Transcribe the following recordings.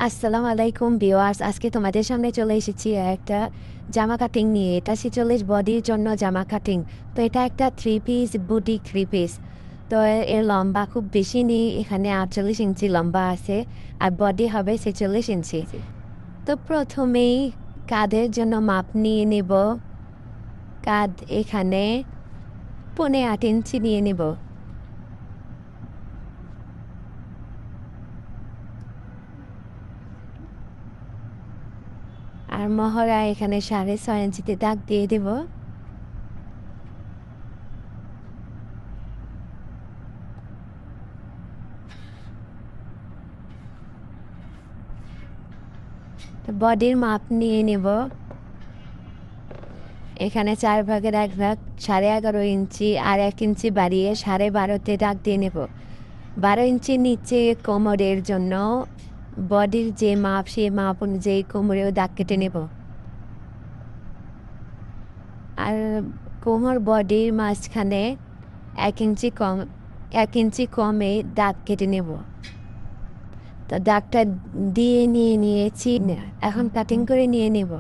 আসসালামু আলাইকুম ভিউয়ার্স, আজকে তোমাদের সামনে চলে এসেছি একটা জামা কাটিং নিয়ে। এটা 46 বডির জন্য জামা কাটিং। তো এটা একটা three piece boutique three piece. তো এর লম্বা খুব বেশি নেই, এখানে 48 ইঞ্চি লম্বা আছে আর বডি হবে 46 ইঞ্চি। তো প্রথমেই কাঁধের জন্য মাপ নিয়ে নেব। কাঁধ এখানে 8.5 ইঞ্চি নিয়ে নেব। আর মহড়া এখানে 6.5 ইঞ্চিতে দাগ দিয়ে দেব। বডির মাপ নিয়ে নেব। এখানে 4 ভাগের 1 ভাগ 11.5 ইঞ্চি আর 1 ইঞ্চি বাড়িয়ে 12.5তে দাগ দিয়ে নেব। 12 ইঞ্চির নিচে কোমরের জন্য বডির যে মাপ সেই মাপ অনুযায়ী কোমরেও দাগ কেটে নেব। আর কোমর বডির মাঝখানে 1 ইঞ্চি কমে দাগ কেটে নেব। তো দাগটা দিয়ে নিয়েছি, এখন কাটিং করে নিয়ে নেব।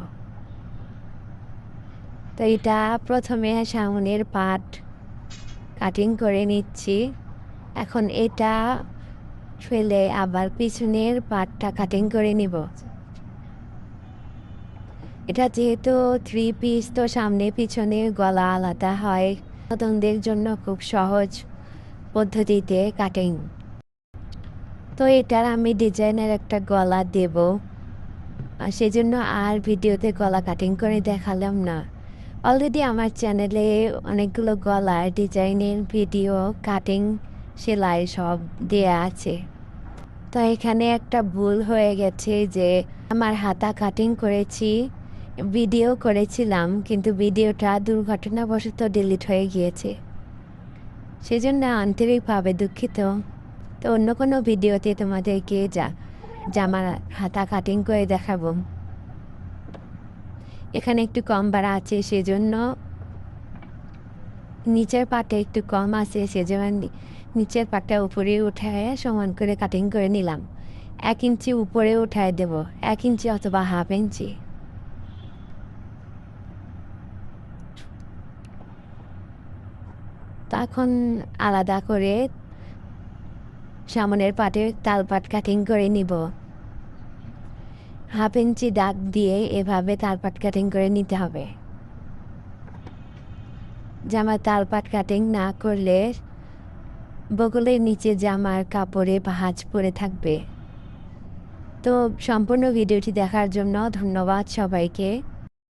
তো এটা প্রথমে সামনের পার্ট কাটিং করে নিচ্ছি। এখন এটা ফেলে আবার পিছনের পার্টটা কাটিং করে নিব। এটা যেহেতু থ্রি পিস, তো সামনে পিছনে গলা আলাদা হয়। নতুনদের জন্য খুব সহজ পদ্ধতিতে কাটিং। তো এটার আমি ডিজাইনের একটা গলা দেব, সেজন্য আর ভিডিওতে গলা কাটিং করে দেখালাম না। অলরেডি আমার চ্যানেলে অনেকগুলো গলার ডিজাইনের ভিডিও, কাটিং, সেলাই সব দেয়া আছে। তো এখানে একটা ভুল হয়ে গেছে যে আমার হাতা কাটিং করেছি, ভিডিও করেছিলাম, কিন্তু ভিডিওটা দুর্ঘটনাবশত ডিলিট হয়ে গিয়েছে, সেজন্য আন্তরিকভাবে দুঃখিত। তো অন্য কোনো ভিডিওতে তোমাদেরকে জামার হাতা কাটিং করে দেখাবো। এখানে একটু কম বাড়া আছে, সেজন্য নিচের পাটে একটু কম আছে, সেজন্য নিচের পাটটা উপরে উঠায় সমান করে কাটিং করে নিলাম। 1 ইঞ্চি উপরে উঠায় দেব, 1 ইঞ্চি অথবা হাফ ইঞ্চি। তখন আলাদা করে সামনের পাটে তালপাট কাটিং করে নিব। হাফ ইঞ্চি দাগ দিয়ে এভাবে তালপাট কাটিং করে নিতে হবে। জামার তালপাট কাটিং না করলে বগলের নিচে জামার কাপড়ে ভাঁজ পড়ে থাকবে। তো সম্পূর্ণ ভিডিওটি দেখার জন্য ধন্যবাদ সবাইকে।